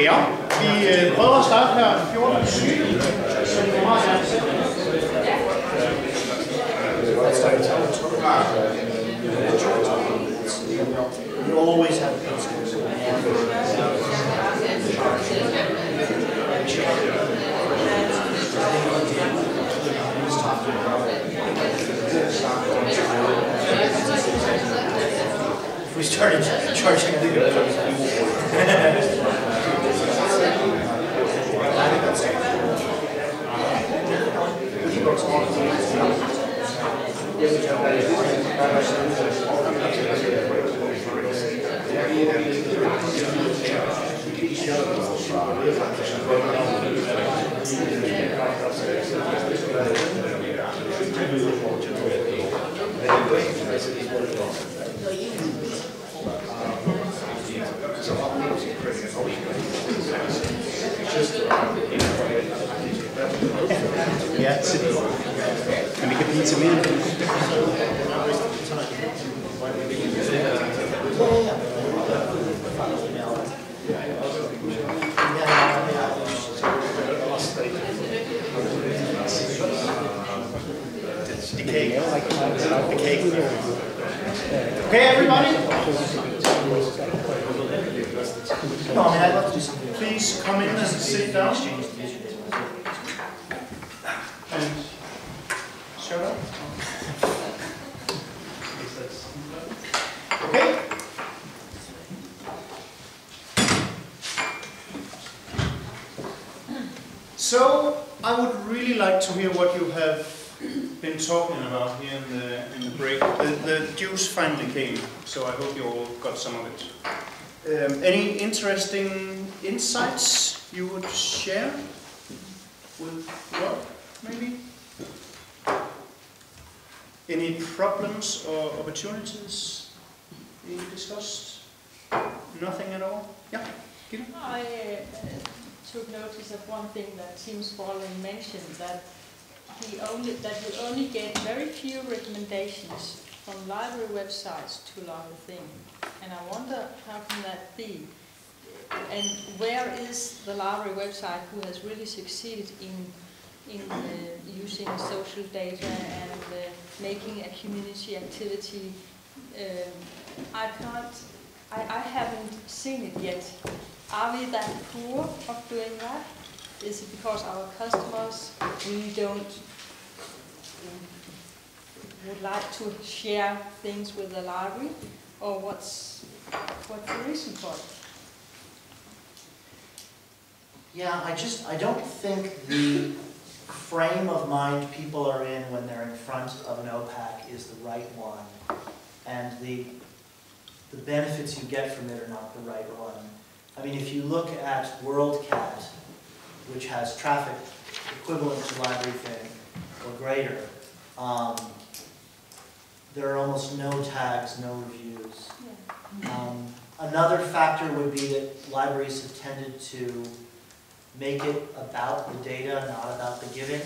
Ja, vi prøver at starte her 14.7. You always have we started charging the ja, kan vi ikke blive til mere? Okay, everybody? No, I mean, I'd love to do something. Please come in and sit down. And shut up. Okay? So, I would really like to hear what you have been talking about here in the break. The juice finally came, so I hope you all got some of it. Any interesting insights you would share with Rob, maybe? Any problems or opportunities being discussed? Nothing at all? Yeah, Gitte? I took notice of one thing that Tim Spaulding mentioned, that you only get very few recommendations from library websites to log a thing. And I wonder, how can that be? And where is the library website who has really succeeded in using social data and making a community activity? I haven't seen it yet. Are we that poor of doing that? Is it because our customers really would like to share things with the library, or what's the reason for it? Yeah, I don't think the frame of mind people are in when they're in front of an OPAC is the right one, and the benefits you get from it are not the right one. I mean, if you look at WorldCat, which has traffic equivalent to LibraryThing or greater, there are almost no tags, no reviews. Yeah. Another factor would be that libraries have tended to make it about the data, not about the giving.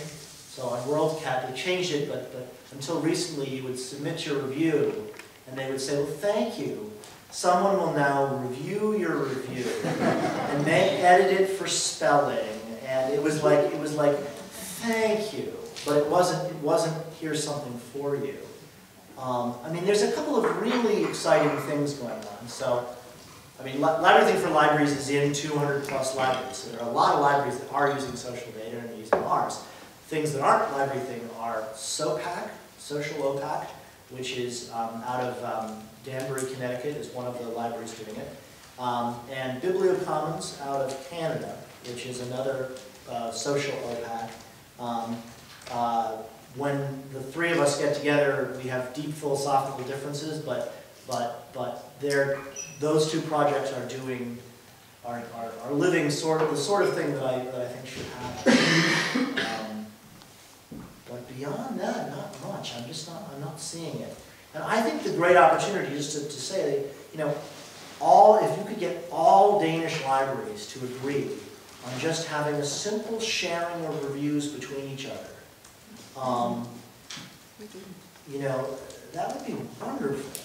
So on WorldCat, they changed it, but until recently, you would submit your review, and they would say, well, thank you. Someone will now review your review, and they edit it for spelling, and it was like, thank you, but it wasn't here's something for you. I mean, there's a couple of really exciting things going on. So, I mean, LibraryThing for Libraries is in 200 plus libraries. So there are a lot of libraries that are using social data and using ours. Things that aren't LibraryThing are SOPAC, Social OPAC, which is out of Danbury, Connecticut, is one of the libraries doing it. And BiblioCommons out of Canada, which is another social OPAC. When the three of us get together, we have deep philosophical differences, but those two projects are living the sort of thing that I think should happen. But beyond that, not much. I'm not seeing it. And I think the great opportunity is to say that, if you could get all Danish libraries to agree on just having a simple sharing of reviews between each other, that would be wonderful.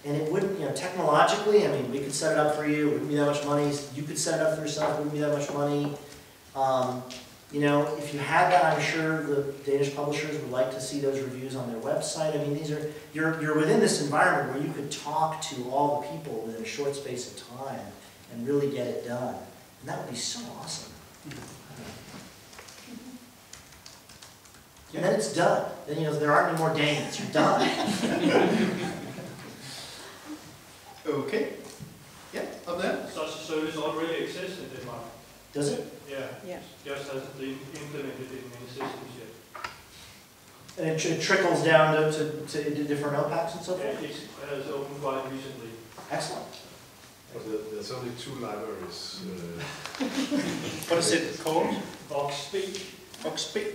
And it wouldn't, technologically, I mean, we could set it up for you, it wouldn't be that much money. You could set it up for yourself, it wouldn't be that much money. If you had that, I'm sure the Danish publishers would like to see those reviews on their website. I mean, you're within this environment where you could talk to all the people within a short space of time and really get it done. And that would be so awesome. And then it's done. Then, there aren't any more Danes. You're done. Okay. Yeah, up there. Such a service already exists in Denmark. Does it? Yeah. Just hasn't been implemented in many systems yet. And it trickles down to different OPACs and so Yeah, forth? it has opened quite recently. Excellent. But there's only 2 libraries. What is it called? Voxby. Voxby.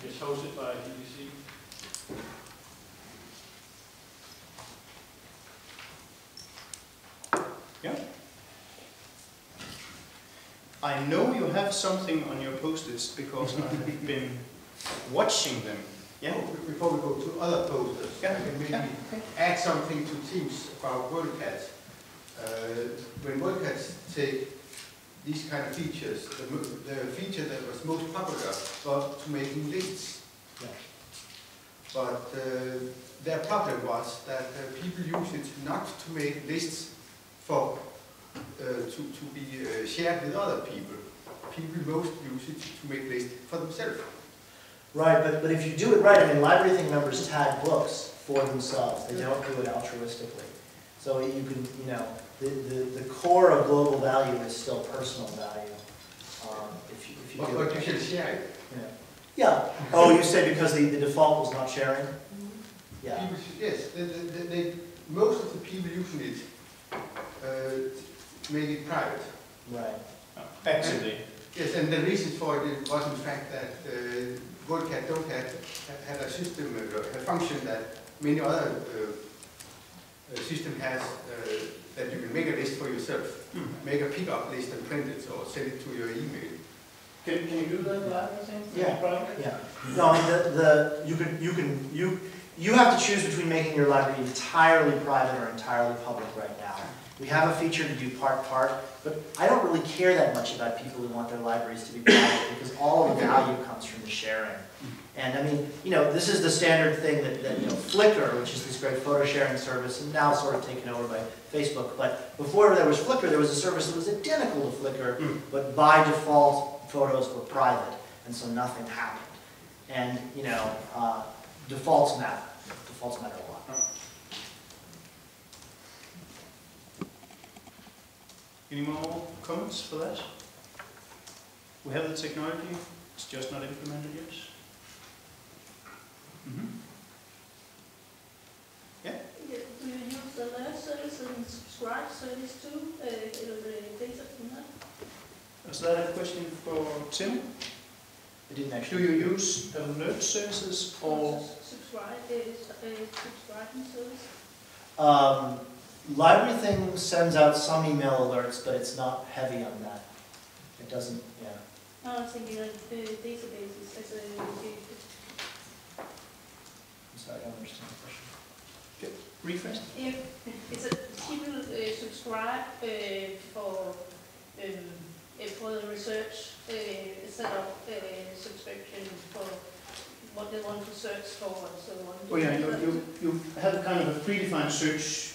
It's hosted by BBC. Yeah. I know you have something on your post-its because I have been watching them. Yeah. Before we go to other posters, Yeah. I can maybe Okay. add something to Teams about WorldCat. When WorldCats take these kind of features, the feature that was most popular was to making lists. Yeah. But their problem was that people use it not to make lists for to be shared with other people. People most use it to make lists for themselves. Right, but if you do it right, I mean, Library Thing members tag books for themselves. They don't do it altruistically. So you can, the core of global value is still personal value. If you do But it. you can share it. Yeah. Oh, you said because the default was not sharing? Yeah. People, yes, most of the people using it make it private. Right. Actually. Yes, and the reason for it was in fact that WorldCat don't have a system, a function that many other system has, that you can make a list for yourself, make a pickup list and print it or send it to your email. Can you do that live, I think? Yeah. Yeah. No, I mean, you have to choose between making your library entirely private or entirely public right now. We have a feature to do part, but I don't really care that much about people who want their libraries to be private because all of the value comes from the sharing. And I mean, this is the standard thing that Flickr, which is this great photo sharing service, and now sort of taken over by Facebook, but before there was Flickr, there was a service that was identical to Flickr, but by default, photos were private, and so nothing happened. And, defaults matter. Defaults matter a lot. Any more comments for that? We have the technology, it's just not implemented yet. Yeah? Do you use the alert service and subscribe service too? Data from that? Is that a question for Tim? I didn't Do actually. you use alert services or? Subscribing service? Library Thing sends out some email alerts, but it's not heavy on that. It doesn't, yeah. No, I'm thinking like databases as a I'm sorry, I don't understand the question. Refresh? if it's a people subscribe for the research set up subscription for what they want to search for and so on. Oh yeah, you have a kind of a predefined search,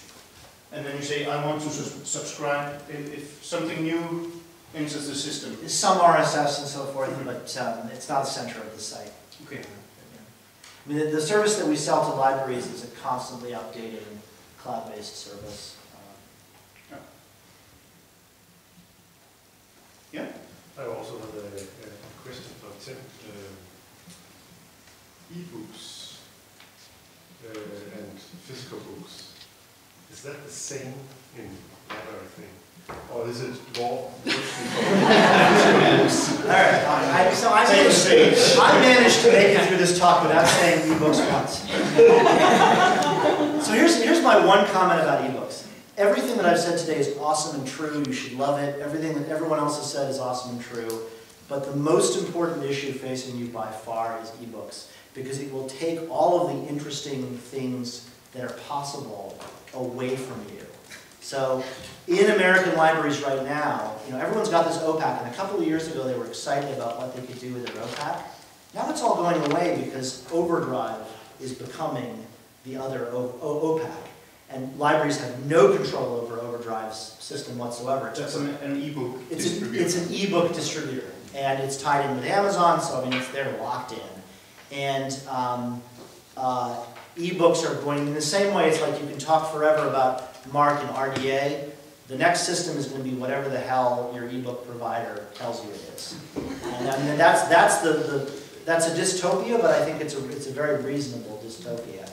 and then you say, I want to subscribe if something new enters the system. There's some RSS and so forth, but it's not the center of the site. Okay. I mean, the service that we sell to libraries is a constantly updating cloud-based service. Yeah? I also have a question for Tim. E-books and physical books, is that the same in Library Thing? Or is it more? Alright, so I managed to make it through this talk without saying ebooks once. So here's my one comment about ebooks. Everything that I've said today is awesome and true, you should love it. Everything that everyone else has said is awesome and true. But the most important issue facing you by far is ebooks, because it will take all of the interesting things that are possible away from you. So in American libraries right now, everyone's got this OPAC, and a couple of years ago they were excited about what they could do with their OPAC. Now it's all going away because Overdrive is becoming the other OPAC. And libraries have no control over Overdrive's system whatsoever. That's an ebook distributor. It's an ebook distributor, and it's tied in with Amazon, so they're locked in. And ebooks are going in the same way. It's like you can talk forever about MARC and RDA. The next system is going to be whatever the hell your ebook provider tells you it is. And that's a dystopia, but I think it's a very reasonable dystopia.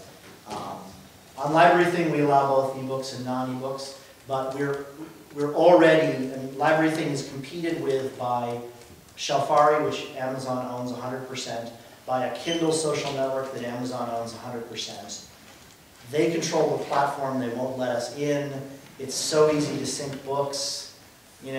On Library Thing, we allow both ebooks and non-ebooks, but we're already, Library Thing is competed with by Shelfari, which Amazon owns 100%, by a Kindle social network that Amazon owns 100%. They control the platform, they won't let us in. It's so easy to sync books. These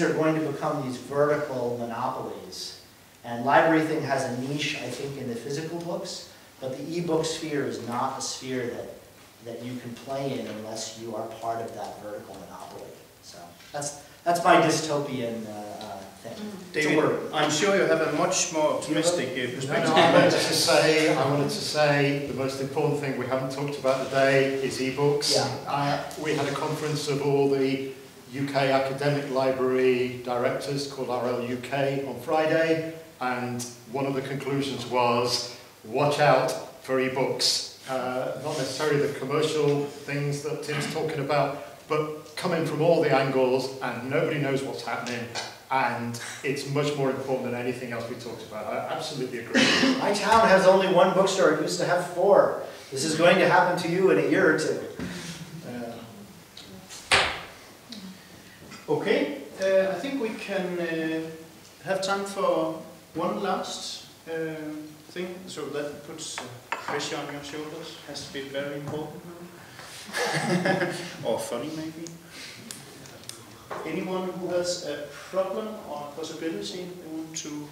are going to become these vertical monopolies. And Library Thing has a niche, I think, in the physical books. But the ebook sphere is not a sphere that you can play in unless you are part of that vertical monopoly. So that's my dystopian thing. David, I'm sure you have a much more optimistic perspective. No, I wanted to say the most important thing we haven't talked about today is ebooks. Yeah. We had a conference of all the UK academic library directors called RL UK on Friday, and one of the conclusions was, watch out for ebooks. Not necessarily the commercial things that Tim's talking about, but coming from all the angles, and nobody knows what's happening, and it's much more important than anything else we talked about. I absolutely agree. My town has only one bookstore. It used to have 4. This is going to happen to you in a year or 2. Okay, I think we can have time for one last thing, so that puts pressure on your shoulders. Has to be very important now. Or funny, maybe. Anyone who has a problem or a possibility they want to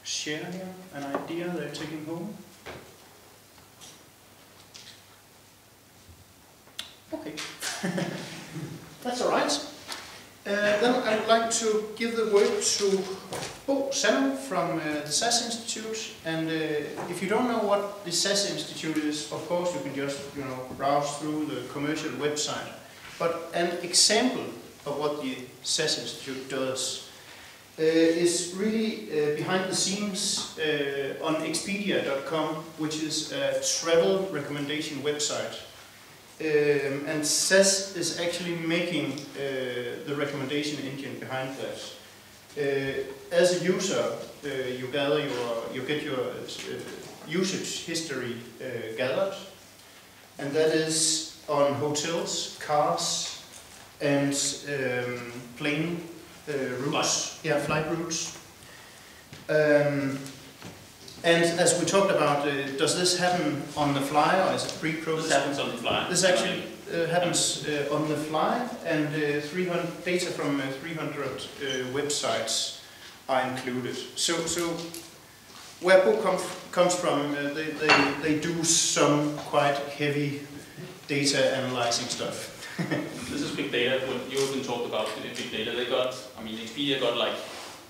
share here, an idea they're taking home? Okay, that's all right. Then I would like to give the word to Bo Sanno from the SAS Institute. And if you don't know what the SAS Institute is, of course you can just browse through the commercial website. But an example of what the SAS Institute does is really behind the scenes on Expedia.com, which is a travel recommendation website. And SAS is actually making the recommendation engine behind that. As a user, you get your usage history gathered, and that is on hotels, cars, and plane routes. Yeah, flight routes. And as we talked about, does this happen on the fly or is it pre-processed? This happens on the fly. This actually happens on the fly, and data from 300 websites are included. So where Bo comes from, they do some quite heavy data analyzing stuff. This is big data. When you have been talked about big data, they got, Expedia got like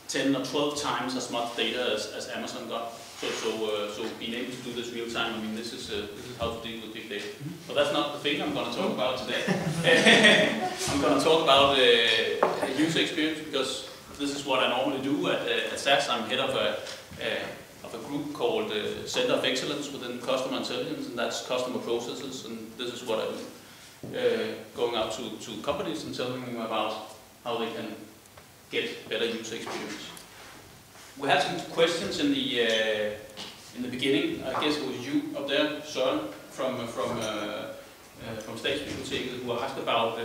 10 or 12 times as much data as Amazon got. So being able to do this real time, this is how to deal with big data. But that's not the thing I'm going to talk about today. I'm going to talk about user experience, because this is what I normally do at SAS. I'm head of a group called Center of Excellence within Customer Intelligence, and that's customer processes. And this is what I do, going out to companies and telling them about how they can get better user experience. We had some questions in the beginning. I guess it was you up there, Søren, from Statsbiblioteket, who asked about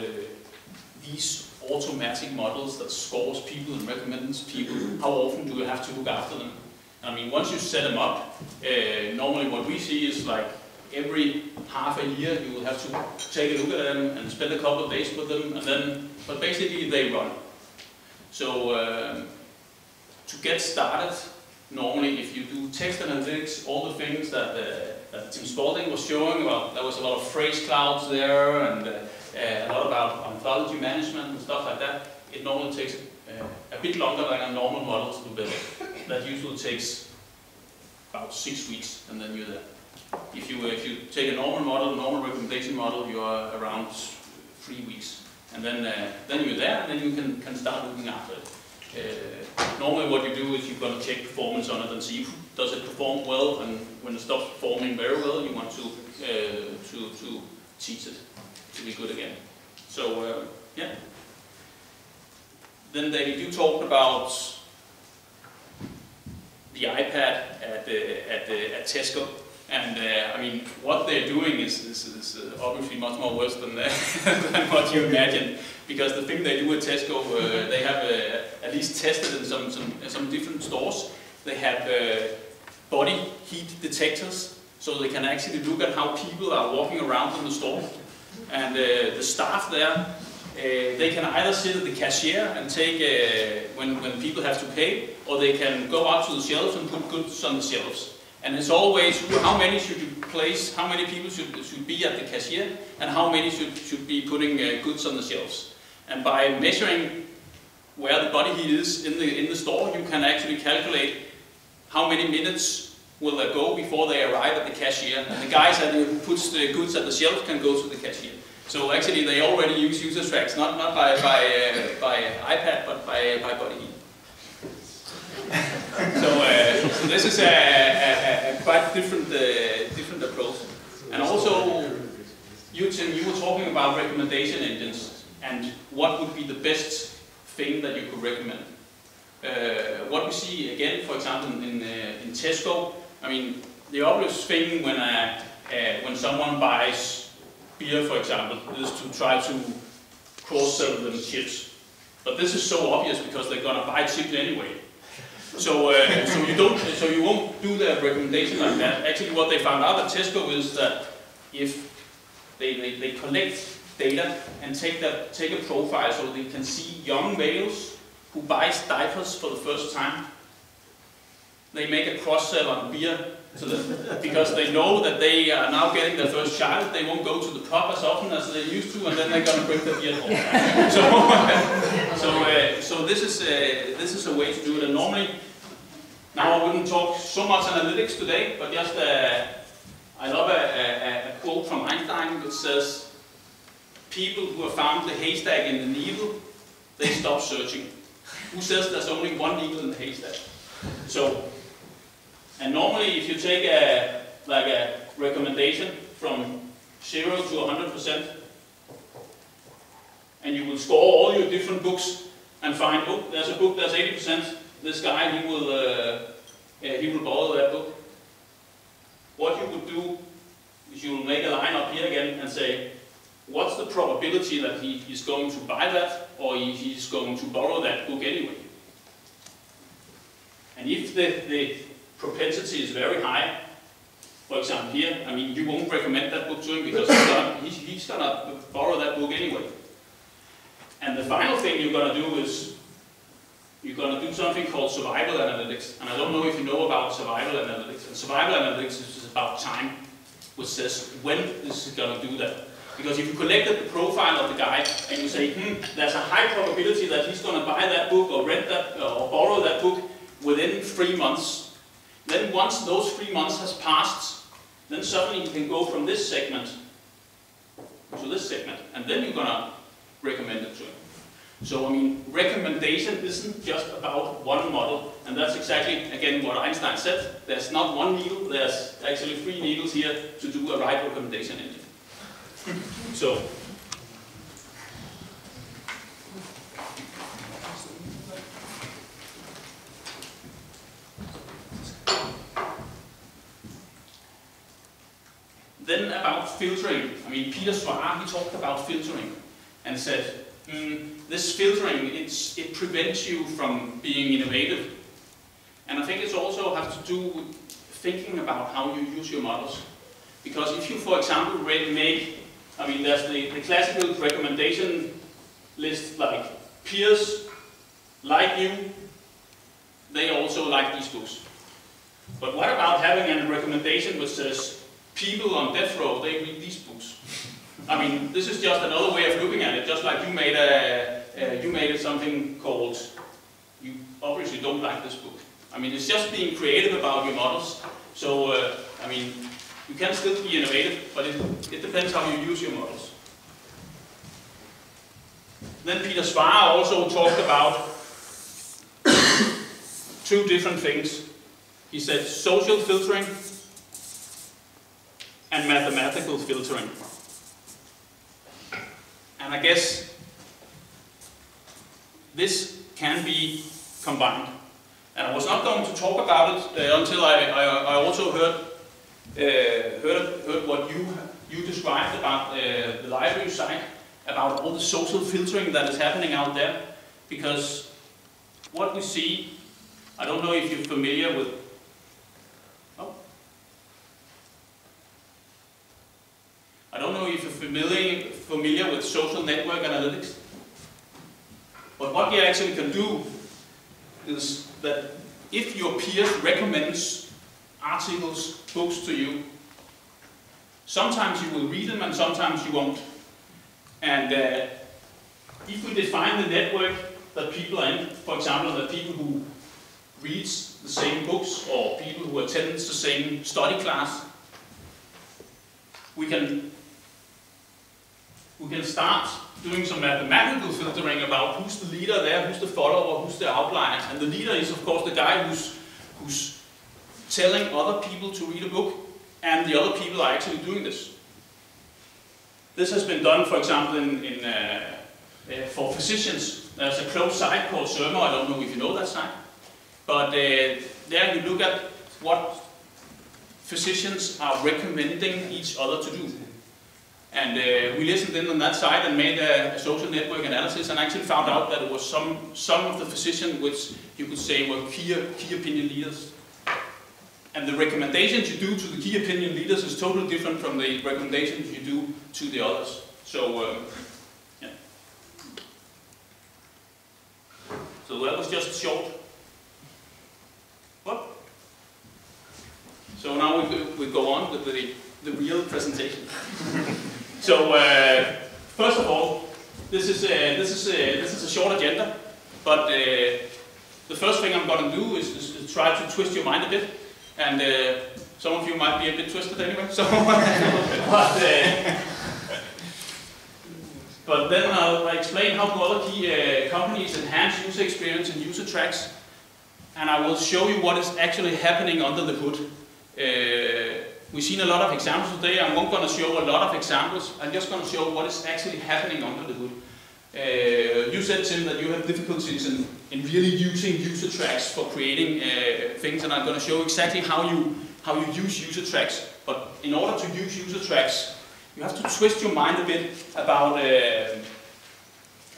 these automatic models that scores people and recommends people. How often do you have to look after them? Once you set them up, normally what we see is like every half a year you will have to take a look at them and spend a couple of days with them, but basically they run. So to get started, normally if you do text analytics, all the things that that Tim Spalding was showing about. There was a lot of phrase clouds there, and a lot about ontology management and stuff like that. It normally takes a bit longer than a normal model to do better. That usually takes about 6 weeks, and then you're there. If you take a normal model, normal recommendation model, you are around 3 weeks, and then you're there, and then you can start looking after it. Normally, what you do is you're going to check performance on it and see does it perform well, and when it stops performing very well, you want to teach it to be good again. So yeah. Then you talked about the iPad at Tesco, and I mean what they're doing is obviously much more worse than what you imagine, because the thing they do at Tesco, they have at least tested in some different stores. They have body heat detectors, so they can actually look at how people are walking around in the store, and the staff there. They can either sit at the cashier and take when people have to pay, or they can go out to the shelves and put goods on the shelves. And it's always how many should you place, how many people should be at the cashier, and how many should be putting goods on the shelves. And by measuring where the body heat is in the store, you can actually calculate how many minutes will they go before they arrive at the cashier. And the guys who puts the goods at the shelf can go to the cashier. So actually, they already use user tracks, not by iPad, but by body heat. So this is a quite different approach. And also, Tim, you were talking about recommendation engines and what would be the best thing that you could recommend. What we see again, for example, in Tesco. I mean, the obvious thing when someone buys beer, for example, is to try to cross-sell them chips. But this is so obvious because they're gonna buy chips anyway. So you won't do the recommendation like that. Actually, what they found out at Tesco is that if they collect data and take a profile, so they can see young males who buys diapers for the first time, they make a cross-sell on beer. So because they know that they are now getting their first child, they won't go to the pub as often as they used to, and then they're going to bring the beer home. So this is a way to do it. And normally, now I wouldn't talk so much analytics today, but just I love a quote from Einstein which says, "People who have found the haystack in the needle, they stop searching." Who says there's only one needle in the haystack? So. And normally, if you take a recommendation from 0 to 100%, and you will score all your different books and find, oh, there's a book that's 80%. This guy, he will borrow that book. What you would do is you will make a line up here again and say, what's the probability that he is going to buy that, or he's going to borrow that book anyway? And if the propensity is very high, for example here, I mean, you won't recommend that book to him because he's gonna borrow that book anyway. And the final thing you're gonna do is, you're gonna do something called survival analytics. And I don't know if you know about survival analytics. And survival analytics is about time, which says when this is gonna do that. Because if you collected the profile of the guy and you say, there's a high probability that he's gonna buy that book or rent that or borrow that book within 3 months, then once those 3 months has passed, then suddenly you can go from this segment to this segment, and then you're gonna recommend it to him. So I mean, recommendation isn't just about one model, and that's exactly, again, what Einstein said. There's not one needle, there's actually 3 needles here to do a right recommendation engine. So. Then about filtering. I mean, Peter Swire, he talked about filtering and said, this filtering, it prevents you from being innovative. And I think it also has to do with thinking about how you use your models. Because if you, for example, make, I mean, there's the classical recommendation list, like peers like you, they also like these books. But what about having a recommendation which says, people on death row, they read these books. I mean, this is just another way of looking at it, just like you made something called, you obviously don't like this book. I mean, it's just being creative about your models. So, I mean, you can still be innovative, but it depends how you use your models. Then Peter Spar also talked about two different things. He said social filtering and mathematical filtering. And I guess this can be combined. And I was not going to talk about it until I also heard what you described about the library site, about all the social filtering that is happening out there. Because what we see, I don't know if you're familiar with, I don't know if you're familiar with social network analytics, but what you actually can do is that if your peers recommends articles, books to you, sometimes you will read them and sometimes you won't. And if we define the network that people are in, for example, the people who reads the same books or people who attends the same study class, we can start doing some mathematical filtering about who's the leader there, who's the follower, who's the outlier. And the leader is, of course, the guy who's telling other people to read a book, and the other people are actually doing this. This has been done, for example, for physicians. There's a closed site called Sermo. I don't know if you know that site. But there you look at what physicians are recommending each other to do. And we listened in on that site and made a social network analysis and actually found out that it was some of the physicians which you could say were key opinion leaders. And the recommendations you do to the key opinion leaders is totally different from the recommendations you do to the others. So, yeah. So that was just short. What? So now we go on with the real presentation. So first of all, this is a short agenda, but the first thing I'm going to do is to try to twist your mind a bit, and some of you might be a bit twisted anyway. So, but then I'll explain how do other key companies enhance user experience and user tracks, and I will show you what is actually happening under the hood. We've seen a lot of examples today. I'm not going to show a lot of examples. I'm just going to show what is actually happening under the hood. You said, Tim, that you have difficulties in really using user tracks for creating things, and I'm going to show exactly how you use user tracks. But in order to use user tracks, you have to twist your mind a bit about web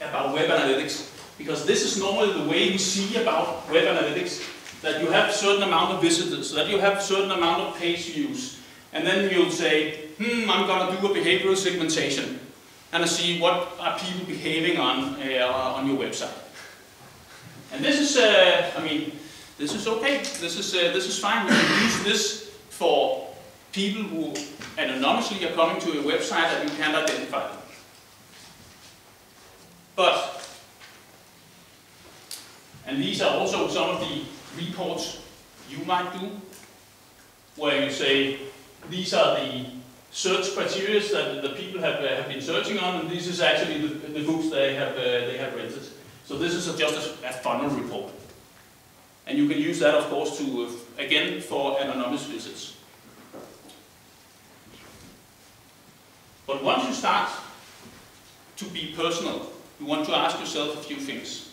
analytics, because this is normally the way we see about web analytics. That you have a certain amount of visitors, that you have a certain amount of page views, and then you'll say, I'm going to do a behavioral segmentation, and I see what are people behaving on your website. And this is, I mean, this is okay. This is fine. You can use this for people who anonymously are coming to your website and you can't identify them. But, and these are also some of the reports you might do, where you say, these are the search criteria that the people have been searching on, and this is actually the books they have rented. So this is just a funnel report. And you can use that, of course, to, again, for anonymous visits. But once you start to be personal, you want to ask yourself a few things.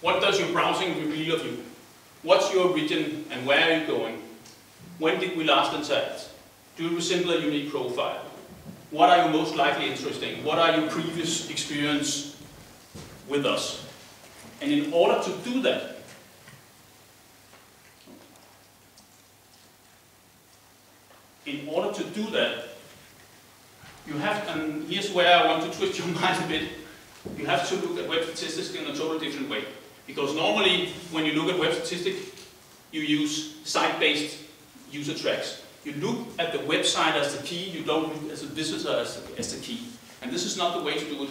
What does your browsing reveal of you? What's your origin and where are you going? When did we last interact? Do you resemble a unique profile? What are you most likely interested in? What are your previous experience with us? And in order to do that, you have, and here's where I want to twist your mind a bit, you have to look at web statistics in a totally different way. Because normally, when you look at web statistics, you use site-based user tracks. You look at the website as the key, you don't look as a visitor as the key. And this is not the way to do it.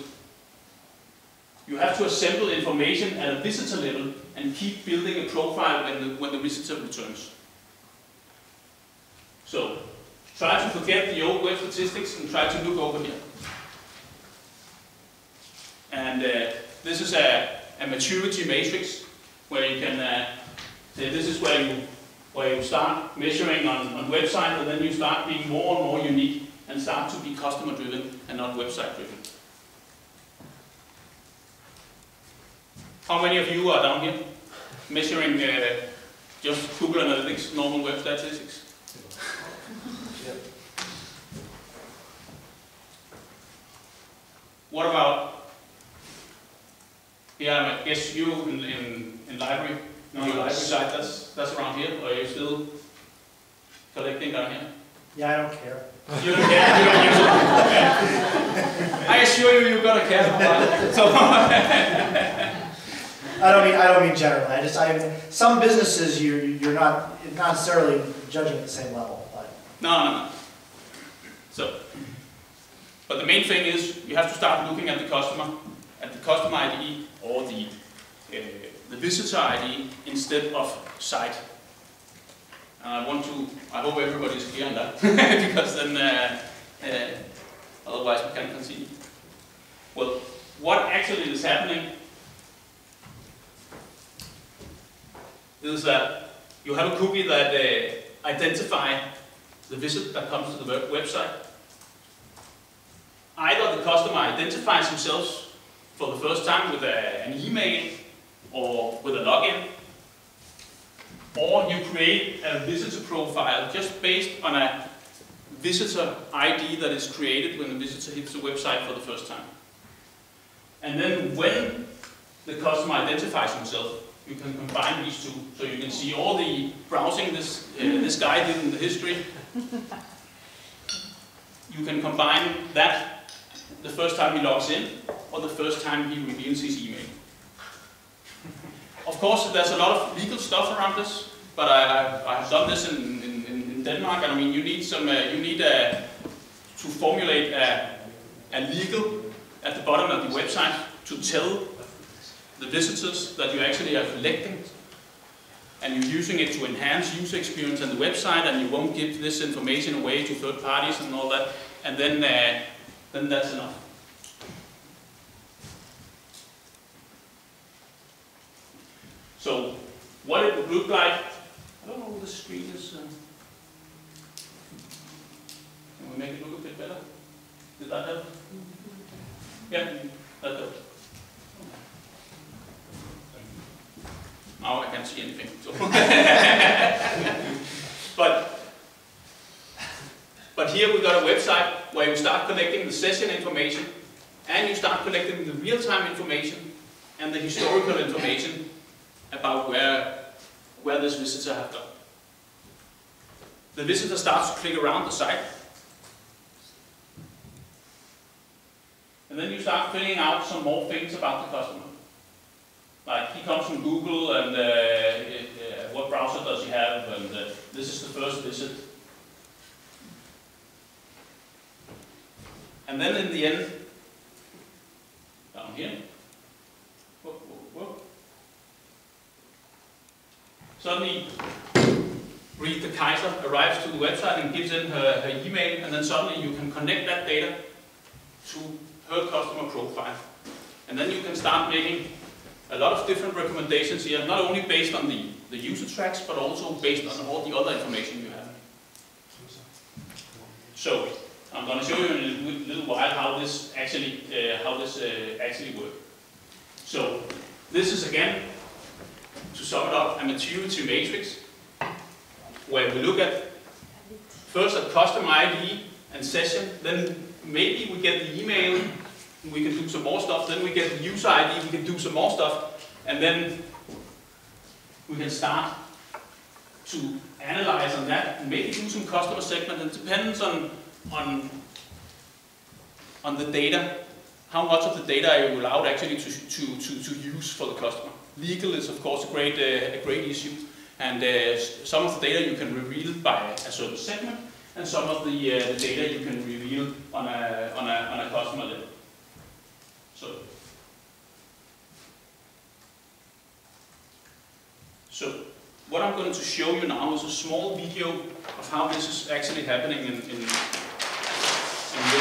You have to assemble information at a visitor level and keep building a profile when the visitor returns. So, try to forget the old web statistics and try to look over here. And this is a maturity matrix where you can say this is where you start measuring on website, and then you start being more and more unique and start to be customer driven and not website driven. How many of you are down here measuring just Google Analytics, normal web statistics? What about, yeah, I guess you in library, no, your library site, that's around here, or are you still collecting down here? Yeah, I don't care. You don't care, you don't use it? Okay. I assure you, you've got to care about it. So I don't mean generally. Some businesses you're not necessarily judging at the same level. But. No. So, but the main thing is you have to start looking at the customer ID or the visitor ID instead of site. And I hope everybody's clear on that because then otherwise we can't continue. Well, what actually is happening is that you have a cookie that identifies the visit that comes to the website. Either the customer identifies himself for the first time with an email or with a login, or you create a visitor profile just based on a visitor ID that is created when the visitor hits the website for the first time. And then when the customer identifies himself, you can combine these two, so you can see all the browsing this guy did in the history. You can combine that the first time he logs in, or the first time he reveals his email. Of course, there's a lot of legal stuff around this, but I have done this in Denmark, and I mean, you need to formulate a legal at the bottom of the website to tell the visitors that you actually are collecting, and you're using it to enhance user experience on the website, and you won't give this information away to third parties and all that, and then that's enough. So, what it would look like, I don't know if the screen is, can we make it look a bit better? Did that help? Yeah, that helped. Now I can't see anything. So. But here we got a website where you start collecting the session information, and you start collecting the real-time information and the historical information about where this visitor has gone. The visitor starts to click around the site, and then you start filling out some more things about the customer. Like, he comes from Google, and what browser does he have, and this is the first visit. And then in the end, down here, suddenly Rita Kaiser arrives to the website and gives in her email, and then suddenly you can connect that data to her customer profile. And then you can start making a lot of different recommendations here, not only based on the user tracks, but also based on all the other information you have. So, I'm going to show you in a little while how this actually works. So, this is again, to sum it up, a maturity matrix, where we look at first a customer ID and session, then maybe we get the email, we can do some more stuff, then we get the user ID, we can do some more stuff, and then we can start to analyze on that and maybe do some customer segment. It depends on the data, how much of the data are you allowed actually to use for the customer. Legal is of course a great issue, And some of the data you can reveal by a certain segment, and some of the data you can reveal on a customer level. So what I'm going to show you now is a small video of how this is actually happening in real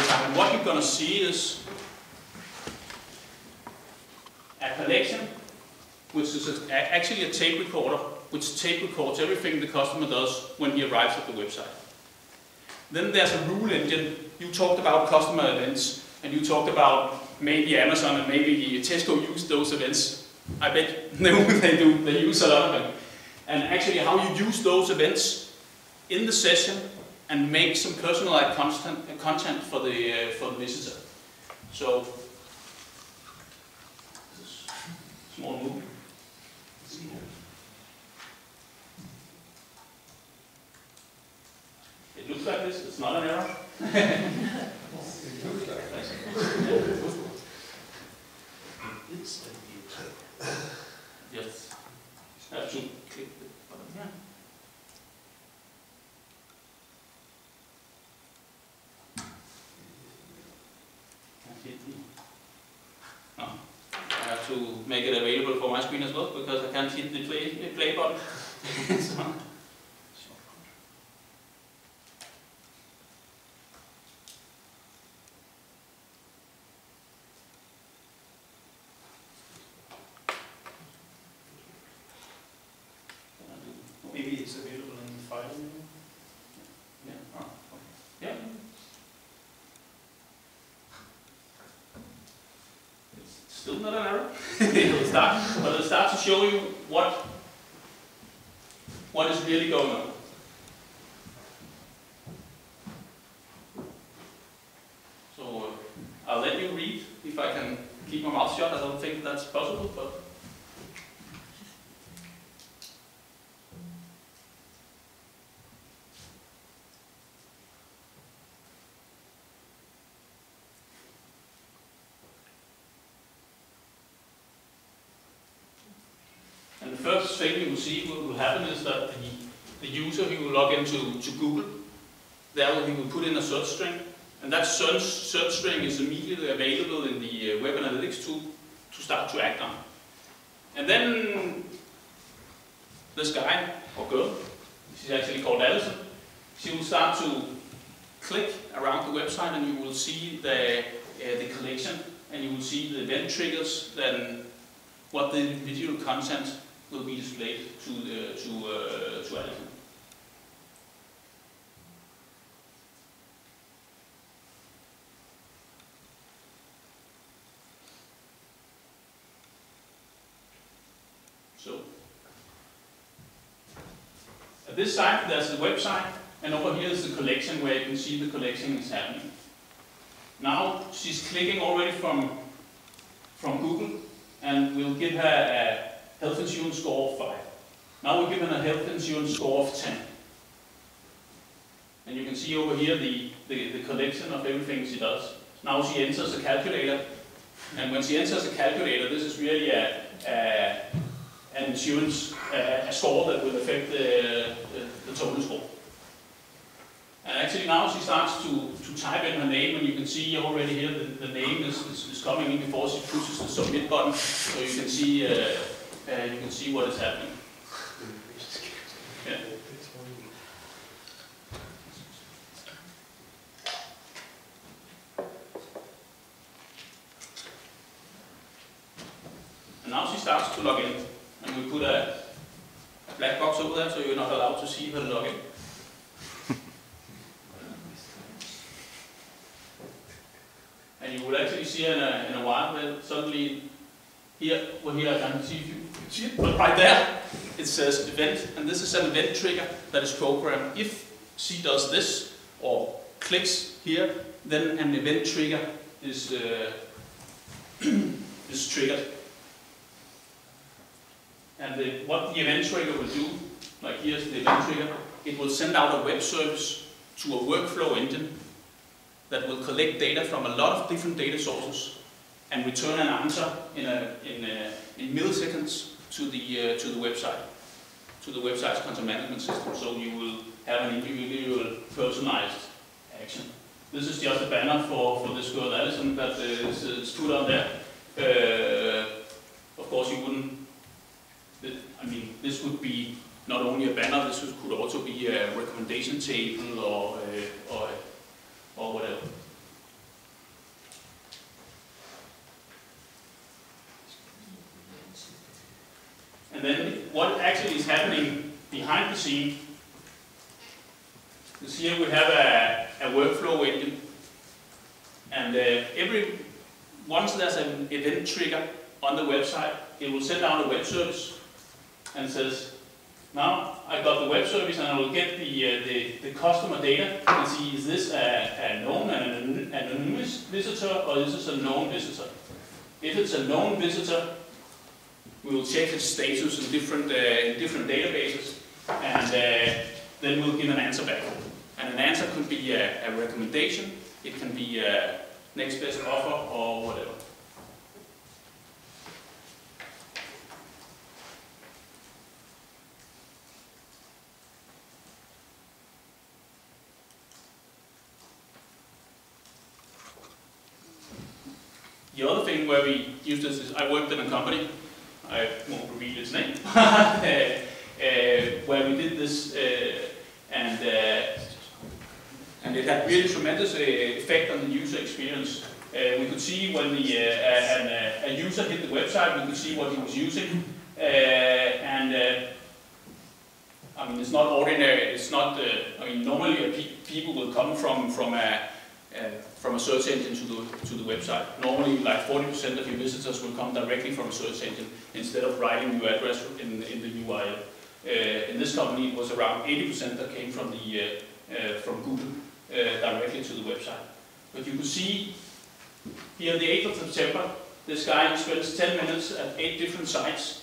time. And what you're going to see is a collection, which is actually a tape recorder, which tape records everything the customer does when he arrives at the website. Then there's a rule engine. You talked about customer events, and you talked about maybe Amazon and maybe Tesco use those events. I bet they do. They use a lot of them. And actually how you use those events in the session and make some personalized content for the visitor. So, this is a small movie. Let's see here. It looks like this. It's not an error. Yes. I have to click the button here. I have to make it available for my screen as well because I can't hit the play button. So. Maybe it's available in the file. Yeah. Oh, okay. Yeah. It's still not an error. It'll start to show you what is really going on. So I'll let you read if I can keep my mouth shut. I don't think that's possible, but. And the first thing you will see will happen is that the user, he will log into Google. There he will put in a search string, and that search string is immediately available in the Web Analytics tool to start to act on. And then this guy, or girl, she's actually called Alison, she will start to click around the website, and you will see the collection, and you will see the event triggers, then what the individual content will be displayed to Alison. So at this side there's the website, and over here is the collection where you can see the collection is happening. Now she's clicking already from Google, and we'll give her a health insurance score of 5. Now we'll give her a health insurance score of 10. And you can see over here the collection of everything she does. Now she enters a calculator, and when she enters a calculator, this is really an insurance a score that will affect the total score. And actually now she starts to type in her name, and you can see already here the name is coming in before she pushes the submit button, so you can see what is happening. Yeah. And now she starts to log in, and we put a black box over there so you're not allowed to see her log in. And you will actually see in a while that suddenly here I can't see if you see it, but right there it says event, and this is an event trigger that is programmed. If she does this or clicks here, then an event trigger is triggered. And what the event trigger will do, like here's the event trigger, it will send out a web service to a workflow engine that will collect data from a lot of different data sources and return an answer in milliseconds to the website. to the website's content management system, so you will have an individual personalized action. This is just a banner for this girl Alison that is put on there. Of course, you wouldn't. I mean, this would be not only a banner. This could also be a recommendation table or whatever. And then what actually is happening behind the scene is here we have a workflow engine, and once there's an event trigger on the website, it will send out a web service and says, now I got the web service and I will get the customer data and see, is this a known and anonymous visitor, or is this a known visitor? If it's a known visitor, we will check its status in different databases, and then we'll give an answer back. And an answer could be a recommendation, it can be a next best offer, or whatever. The other thing where we use this is, I worked in a company, I won't reveal its name, where we did this, and it had really tremendous effect on the user experience. We could see when a user hit the website, we could see what he was using, I mean, it's not ordinary. It's not. I mean, normally people will come from a search engine to the website. Normally, like 40% of your visitors will come directly from a search engine instead of writing your address in the URL. In this company, it was around 80% that came from Google directly to the website. But you can see here, the 8th of September, this guy spends 10 minutes at 8 different sites.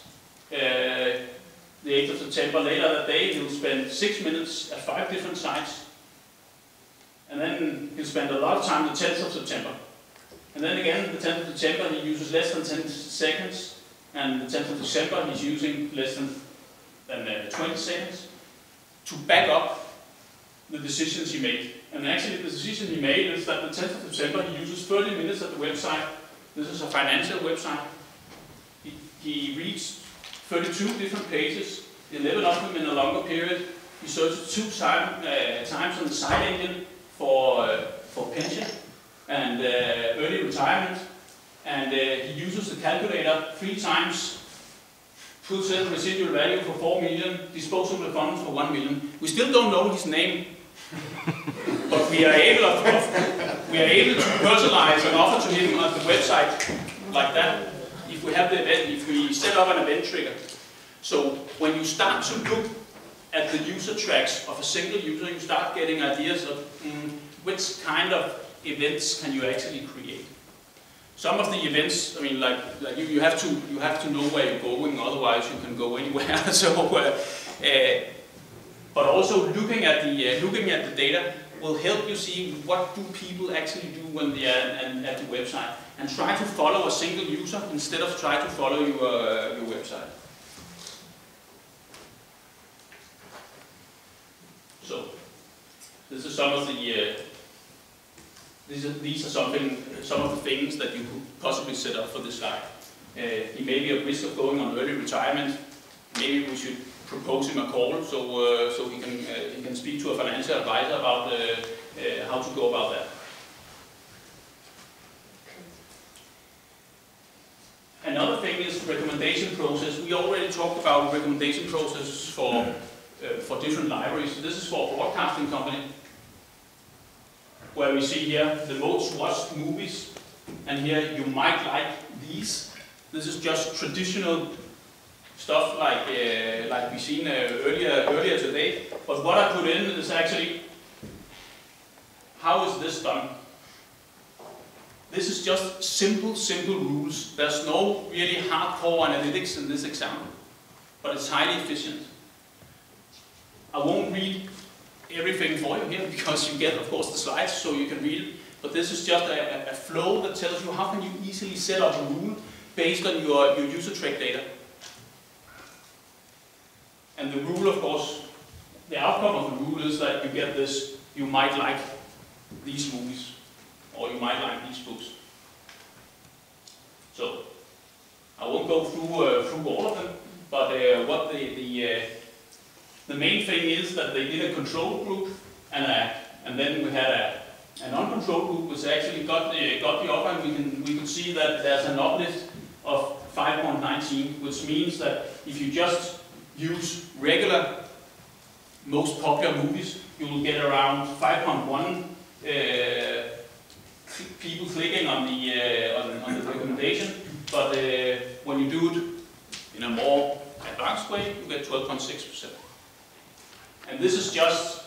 The 8th of September, later that day, he'll spend 6 minutes at 5 different sites. And then he'll spend a lot of time the 10th of September. And then again, the 10th of September, he uses less than 10 seconds. And the 10th of December, he's using less than 20 seconds to back up the decisions he made. And actually, the decision he made is that the 10th of December, he uses 30 minutes at the website. This is a financial website. He reads 32 different pages, 11 of them in a longer period. He searches 2 times on the site engine for pension and early retirement, and he uses the calculator 3 times, puts in residual value for 4 million, disposable funds for 1 million. We still don't know his name, but we are able to personalize an offer to him on the website like that. If we have the event, if we set up an event trigger. So when you start to look at the user tracks of a single user, you start getting ideas of which kind of events can you actually create. Some of the events, I mean, like you have to know where you're going, otherwise you can go anywhere. So, but also looking at the data will help you see what do people actually do when they are at the website, and try to follow a single user instead of try to follow your website. So this is some of the these are some of the things that you could possibly set up for this guy. He may be at risk of going on early retirement. Maybe we should propose him a call so he can speak to a financial advisor about how to go about that. Another thing is recommendation process. We already talked about recommendation processes for different libraries. This is for a broadcasting company, where we see here the most watched movies, and here you might like these. This is just traditional stuff like we've seen earlier today. But what I put in is actually, how is this done? This is just simple rules. There's no really hardcore analytics in this example, but it's highly efficient. I won't read everything for you here because you get, of course, the slides so you can read it. But this is just a flow that tells you how can you easily set up a rule based on your user track data. And the rule, of course, the outcome of the rule is that you get this, you might like these movies, or you might like these books. So, I won't go through all of them, but what the main thing is that they did a control group, and then we had an uncontrolled group which actually got the offer, and we could see that there's an uplift of 5.19, which means that if you just use regular, most popular movies, you will get around 5.1 people clicking on the recommendation. But when you do it in a more advanced way, you get 12.6%. And this is just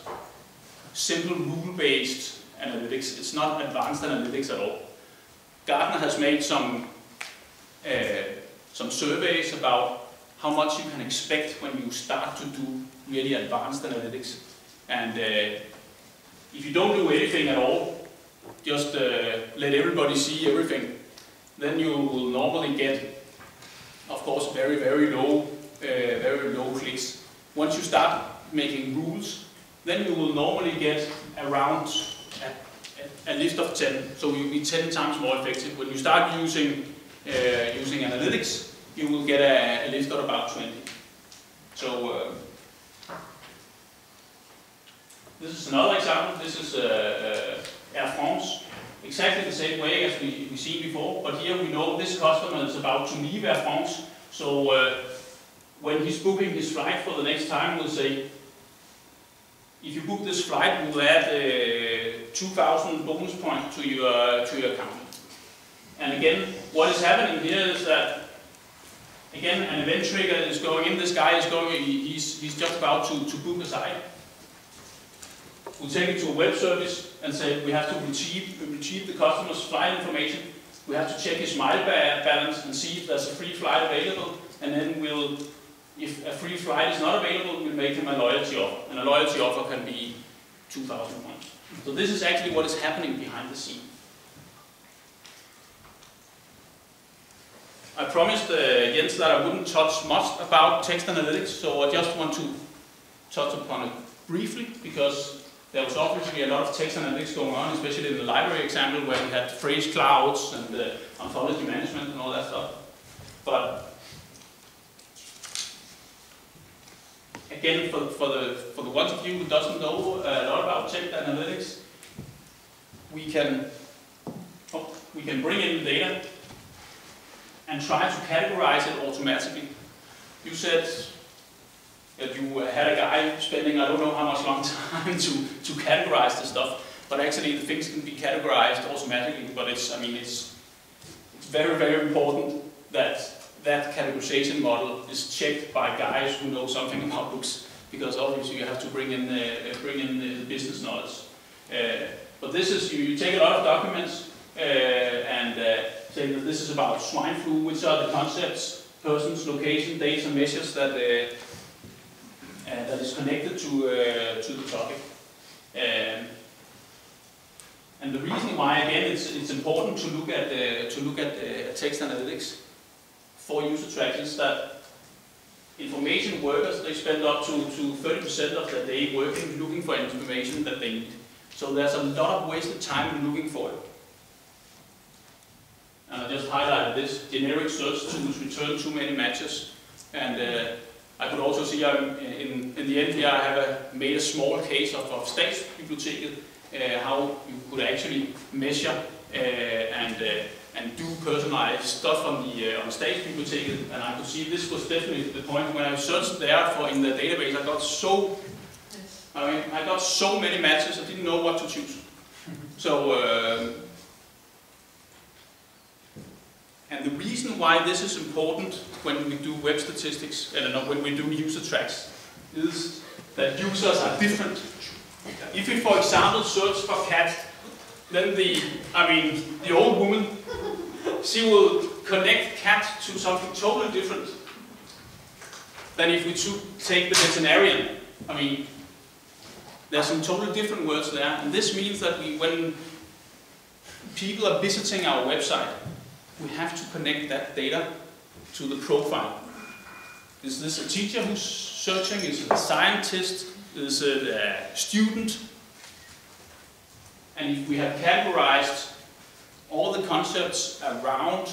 simple rule-based analytics. It's not advanced analytics at all. Gartner has made some surveys about how much you can expect when you start to do really advanced analytics. And if you don't do anything at all, just let everybody see everything, then you will normally get, of course, very, very low clicks. Once you start making rules, then you will normally get around a list of 10. So you'll be 10 times more effective. When you start using analytics, you will get a list of about 20. So this is another example. This is Air France. Exactly the same way as we've seen before, but here we know this customer is about to leave Air France. So when he's booking his flight for the next time, we'll say, if you book this flight, we'll add 2,000 bonus points to your account. And again, what is happening here is that, again, an event trigger is going in. This guy is going, he's just about to book a site. We'll take it to a web service and say we have to retrieve the customer's flight information. We have to check his mile balance and see if there's a free flight available. And then we'll, if a free flight is not available, we'll make him a loyalty offer. And a loyalty offer can be 2,000 points. So this is actually what is happening behind the scene. I promised Jens that I wouldn't touch much about text analytics, so I just want to touch upon it briefly, because there was obviously a lot of text analytics going on, especially in the library example where we had phrase clouds and ontology management and all that stuff. But again, for the ones of you who doesn't know a lot about text analytics, we can bring in the data and try to categorize it automatically. You said that you had a guy spending, I don't know how much long time to categorize the stuff, but actually the things can be categorized automatically. But it's very, very important that that categorization model is checked by guys who know something about books, because obviously you have to bring in the business knowledge. But this is, you take a lot of documents and say that this is about swine flu, which are the concepts, persons, location, dates, and measures that is connected to the topic. And the reason why, again, it's important to look at text analytics for user tracks is that information workers, they spend up to 30% of their day working looking for information that they need. So there's a lot of wasted time in looking for it. And I just highlighted this. Generic search tools return too many matches. And I could also see in the end here I have made a small case of Statsbiblioteket, how you could actually measure and do personalized stuff on the Statsbiblioteket, and I could see this was definitely the point when I searched there for in the database. I got so many matches I didn't know what to choose. So and the reason why this is important when we do web statistics and when we do user tracks is that users are different. If we, for example, search for cat, then the old woman, she will connect cat to something totally different than if we take the veterinarian. There's some totally different words there, and this means that when people are visiting our website, we have to connect that data to the profile. Is this a teacher who's searching? Is it a scientist? Is it a student? And if we have categorized all the concepts around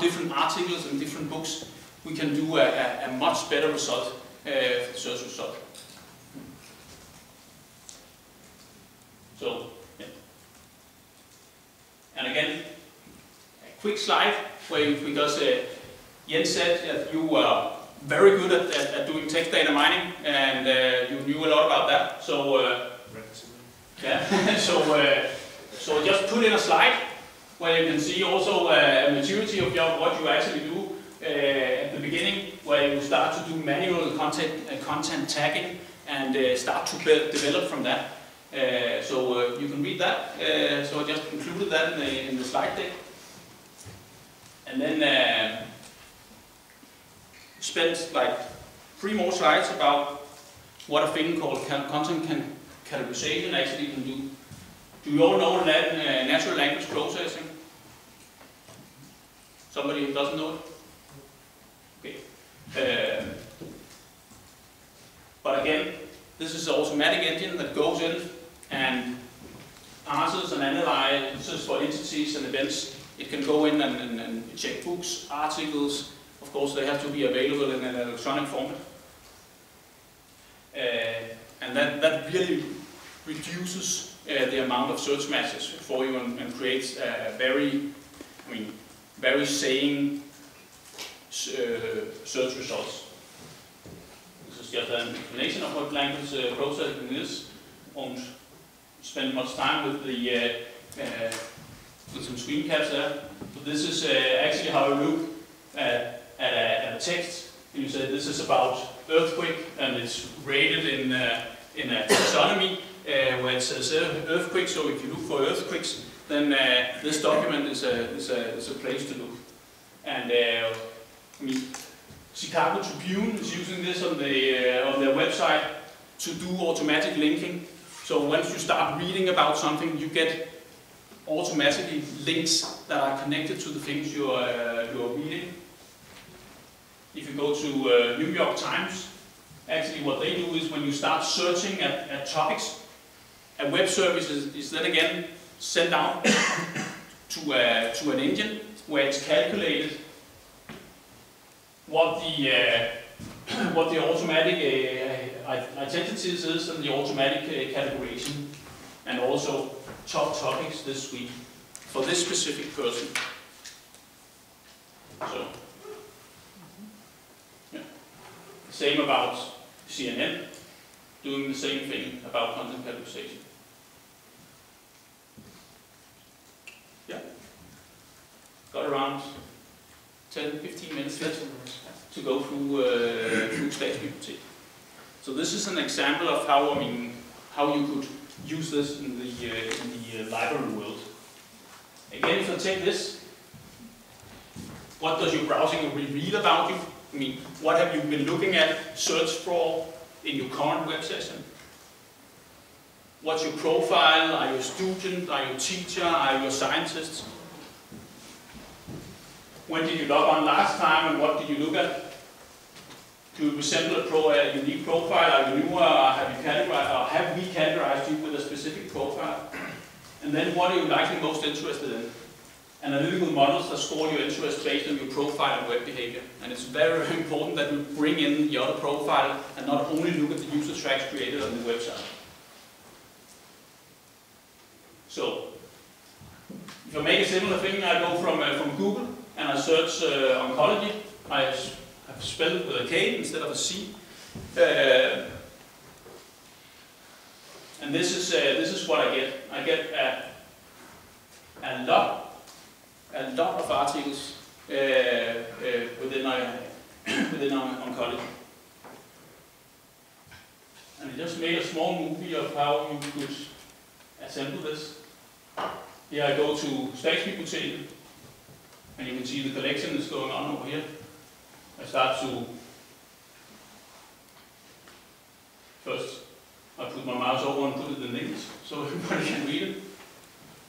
different articles and different books, we can do a much better result for the search result. So, yeah. And again, a quick slide because Jens said that you were very good at doing text data mining, and you knew a lot about that. So, yeah. So just put in a slide where you can see also a maturity of what you actually do at the beginning, where you start to do manual content tagging and start to develop from that. So you can read that. So I just included that in the slide deck. And then spent like 3 more slides about what a thing called content categorization actually can do. Do you all know that natural language processing? Somebody who doesn't know it? Okay. But again, this is an automatic engine that goes in and parses and analyzes for entities and events. It can go in and check books, articles. Of course, they have to be available in an electronic format. And that really reduces the amount of search matches for you and creates a very sane search results. This is just an explanation of what language processing is. Won't spend much time with the with some screen caps there. But this is actually how you look at a text. And you say this is about earthquake, and it's rated in a taxonomy where it says earthquake. So if you look for earthquakes, then this document is a place to look. And Chicago Tribune is using this on their website to do automatic linking. So once you start reading about something, you get automatically links that are connected to the things you're reading. If you go to New York Times, actually what they do is when you start searching at topics, a web service is then again sent out to an engine where it's calculated what the automatic identities is and the automatic categorization, and also top topics this week for this specific person. So, yeah. Same about CNN, doing the same thing about content categorization. Yeah. Got around 10-15 minutes left to go through Statsbibliotek. So this is an example of how you could use this in the library world. Again, if I take this, what does your browsing reveal about you? What have you been looking at, search for in your current web session? What's your profile? Are you a student? Are you a teacher? Are you a scientist? When did you log on last time, and what did you look at? Do you resemble a unique profile? Are you newer? Have we categorized you with a specific profile? And then what are you likely most interested in? Analytical models that score your interest based on your profile and web behavior. And it's very, very important that you bring in the other profile and not only look at the user tracks created on the website. So, if I make a similar thing, I go from Google and I search oncology. I have spelled it with a K instead of a C. And this is what I get. I get a lot of articles within oncology. And I just made a small movie of how you could assemble this. Here I go to Statsbibliotek, and you can see the collection is going on over here. I start to, first I put my mouse over and put it in English so everybody can read it.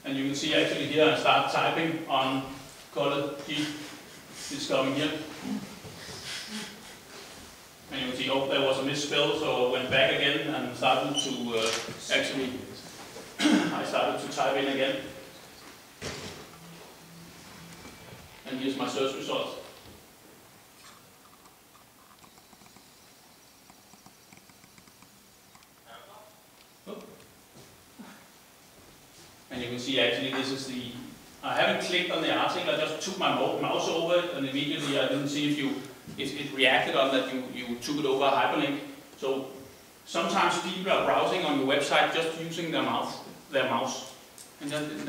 And you can see actually here I start typing on oncology, it's coming here. see, oh, there was a misspell, so I went back again and started to actually, I started to type in again. And here's my search results. And you can see actually this is the, I haven't clicked on the article, I just took my mouse over it and immediately I didn't see if it reacted on that you took it over a hyperlink. So sometimes people are browsing on your website just using their mouse. And then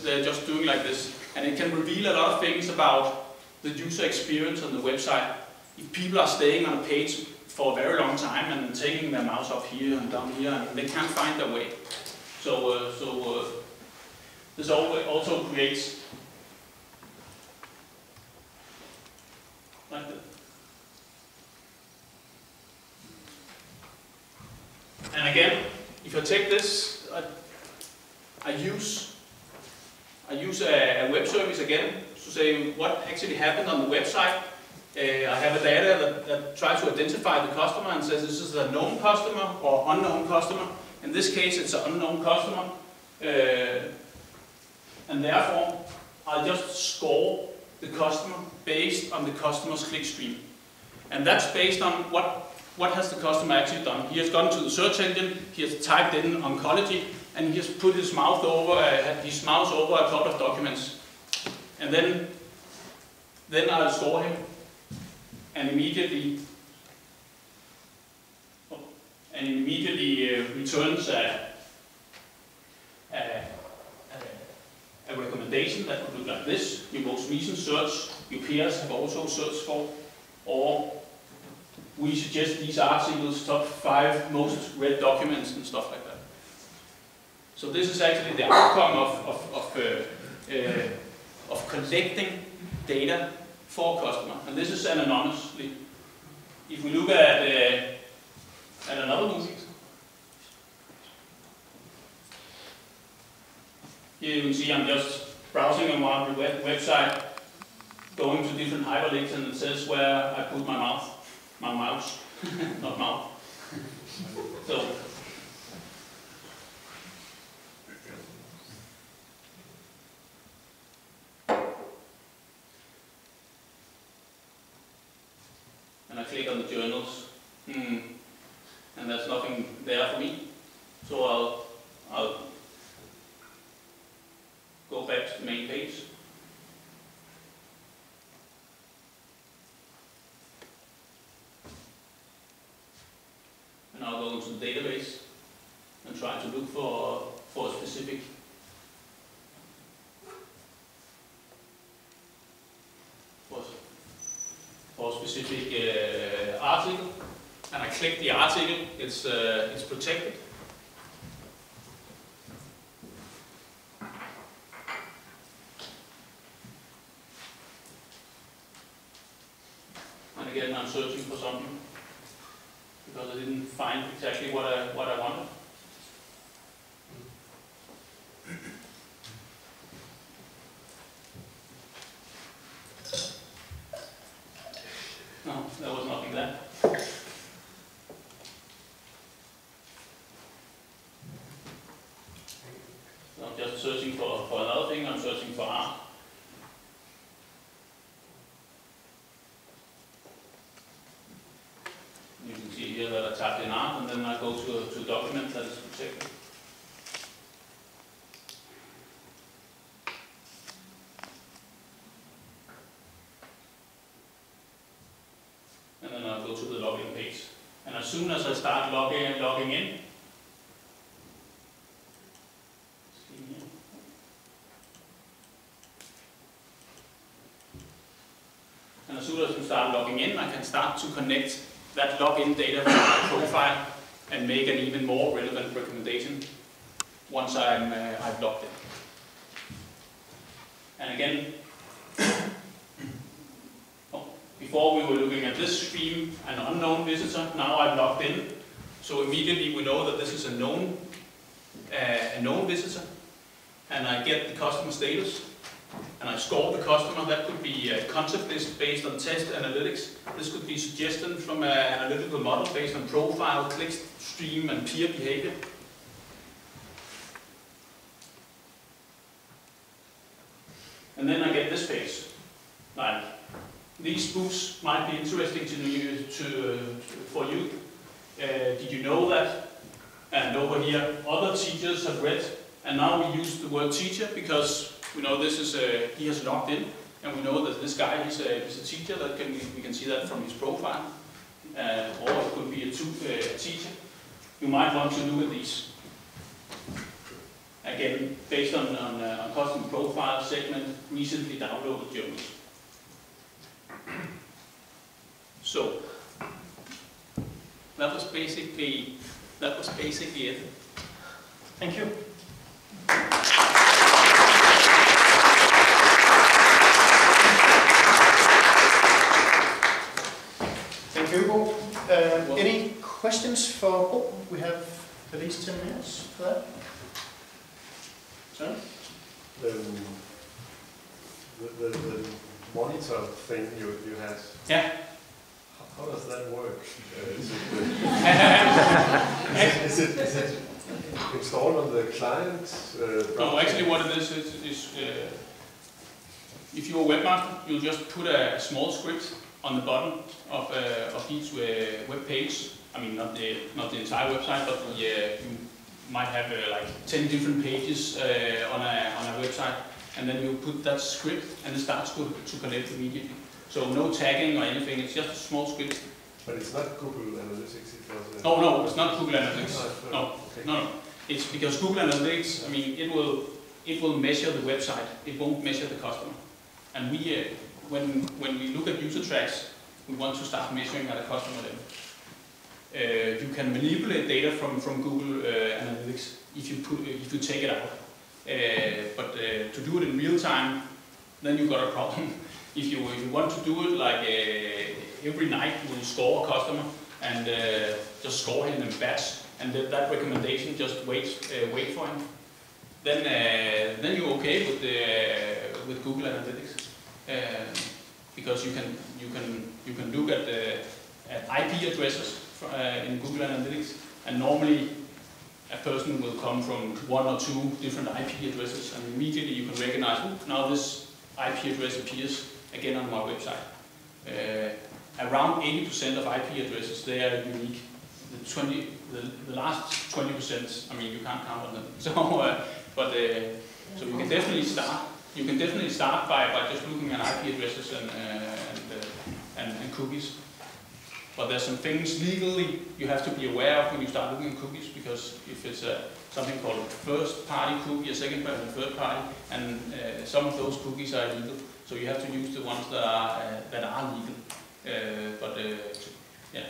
they're just doing like this. And it can reveal a lot of things about the user experience on the website. If people are staying on a page for a very long time and then taking their mouse up here and down here and they can't find their way. So this also creates like that. And again, if I take this, I use a web service again to say what actually happened on the website. I have a data that tries to identify the customer and says this is a known customer or unknown customer. In this case, it's an unknown customer. And therefore, I'll just score the customer based on the customer's clickstream. And that's based on what has the customer actually done. He has gone to the search engine, he has typed in oncology, and he has put his mouse over a couple of documents. And then I'll score him, and immediately returns a recommendation that would look like this. Your most recent search, your peers have also searched for, or we suggest these articles, top 5 most read documents and stuff like that. So this is actually the outcome of collecting data for a customer, and this is anonymously. If we look at another movie, here you can see I'm just browsing on the website, going to different hyperlinks, and it says where I put my mouse, not mouth. So, and I click on the journals, and there's nothing there for me. So I'll go back to the main page. And I'll go into the database and try to look for a specific article, and I click the article. It's protected. And again, I'm searching for something because I didn't find exactly what I wanted. No, there was nothing there. So I'm just searching for another thing. I'm searching for art. You can see here that I typed in art, and then I go to a document that is protected. And then I'll go to the login page. And as soon as I start logging in, I can start to connect that login data to my profile and make an even more relevant recommendation once I've logged in. And again, before we were looking at this stream, an unknown visitor. Now I've logged in, so immediately we know that this is a known visitor, and I get the customer status. and I score the customer. That could be a concept list based on test analytics. This could be suggestion from an analytical model based on profile, clickstream, and peer behavior. And then I get this page. Like, these books might be interesting for you. Did you know that? And over here, other teachers have read. And now we use the word teacher because we know this is he has logged in, and we know that this guy is a teacher. That we can see that from his profile, or it could be a teacher. You might want to look at these again based on custom profile segment, recently downloaded journals. So that was basically it. Thank you. Thank you, Hugo. Any questions for? Oh, we have at least 10 minutes for that. Sorry? The monitor thing you had. Yeah. How does that work? Is it installed on the client? No, actually what it is if you're a webmaster, you'll just put a small script on the bottom of each web page. I mean, not the entire website, but you might have like 10 different pages on a website, and then you put that script, and it starts to connect immediately. So no tagging or anything. It's just a small script. But it's not Google Analytics. No, it's not Google Analytics. No. It's because Google Analytics. I mean, it will measure the website. It won't measure the customer. And we, when we look at user tracks, we want to start measuring at a customer level. You can manipulate data from Google Analytics if you take it out. But to do it in real time, then you've got a problem. If you want to do it like every night, you will score a customer and just score him in batch, and that recommendation just wait for him. Then you're okay with Google Analytics because you can look at IP addresses in Google Analytics, and normally a person will come from 1 or 2 different IP addresses, and immediately you can recognize, now this IP address appears again on my website. Around 80% of IP addresses, they are unique. The last 20%, I mean, you can't count on them. So, so you can definitely start. You can definitely start by just looking at IP addresses and cookies. But there's some things legally you have to be aware of when you start looking at cookies, because if it's something called a first-party cookie, a second-party, and a third-party, and some of those cookies are illegal. So you have to use the ones that are legal. Yeah.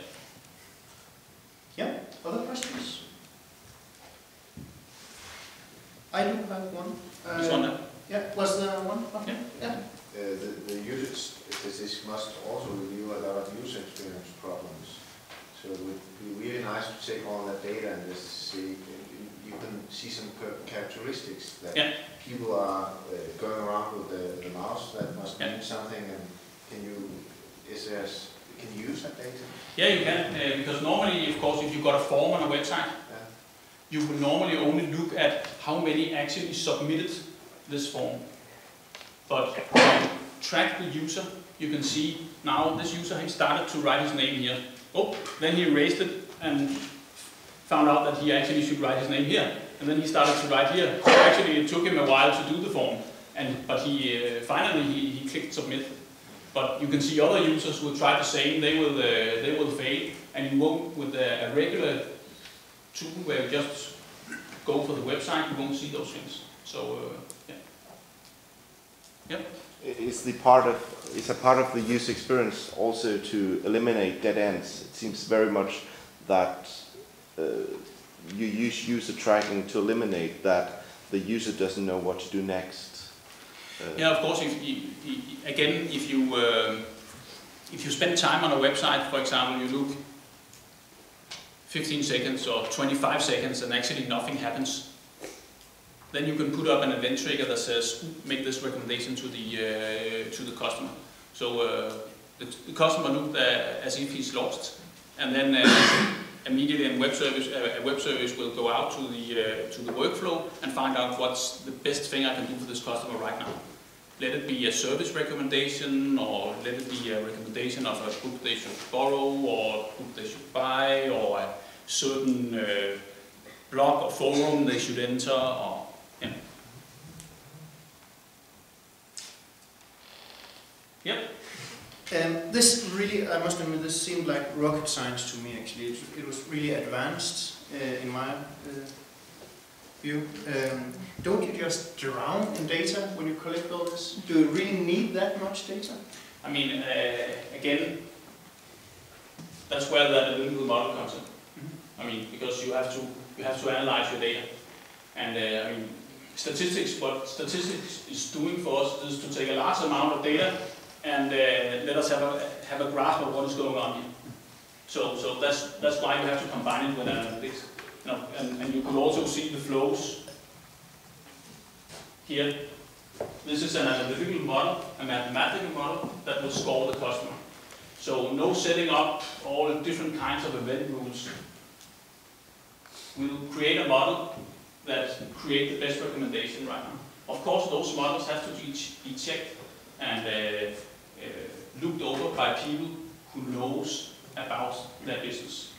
Yeah. Other questions? I do have one. This one. Yeah. Was there one? Okay. Yeah. The usage statistics must also reveal a lot of user experience problems. So it would be really nice to take all that data and just see. You can see some characteristics that people are going around with the mouse. That must mean something. And can you use that data? Yeah, you can. Because normally, of course, if you've got a form on a website, you would normally only look at how many actually submitted this form. But when you track the user, you can see now this user he started to write his name here. Oh, then he erased it and found out that he actually should write his name here, and then he started to write here. So actually it took him a while to do the form, but he finally he clicked submit. But you can see other users who try the same, they will fail, and you won't with a regular tool where you just go for the website, you won't see those things. So Is a part of the user experience also to eliminate dead ends? It seems very much that you use user tracking to eliminate that the user doesn't know what to do next. Yeah, of course. If you spend time on a website, for example, you look 15 seconds or 25 seconds, and actually nothing happens, then you can put up an event trigger that says make this recommendation to the customer. So the customer looked as if he's lost, and then immediately a web service will go out to the workflow and find out what's the best thing I can do for this customer right now. Let it be a service recommendation, or let it be a recommendation of a book they should borrow, or a book they should buy, or a certain blog or forum they should enter, or yeah. Yep. This really, I must admit, this seemed like rocket science to me actually. It was really advanced in my view. Don't you just drown in data when you collect all this? Do you really need that much data? I mean, again, that's where the analytical model comes in. I mean, because you have to analyze your data, and I mean, statistics. What statistics is doing for us is to take a large amount of data and let us have a grasp of what is going on here. So that's why you have to combine it with analytics. You know, and you could also see the flows here. This is an analytical model, a mathematical model that will score the customer. So no setting up all different kinds of event rules. We'll create a model that creates the best recommendation right now. Of course, those models have to be checked and looked over by people who knows about their business.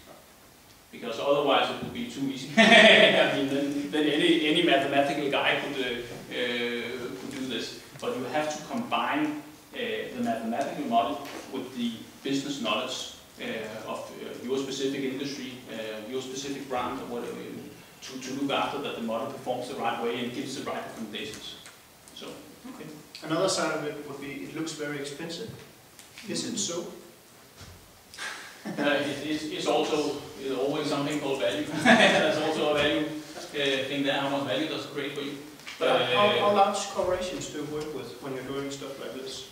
Because otherwise it would be too easy. I mean, then any mathematical guy could do this. But you have to combine the mathematical model with the business knowledge of your specific industry, your specific brand, or whatever, to look after that the model performs the right way and gives the right recommendations. So, okay. Another side of it would be it looks very expensive. Is it so? It's also always something called value. There's also a value thing there. How much value does it create for you? But how large corporations do you work with when you're doing stuff like this?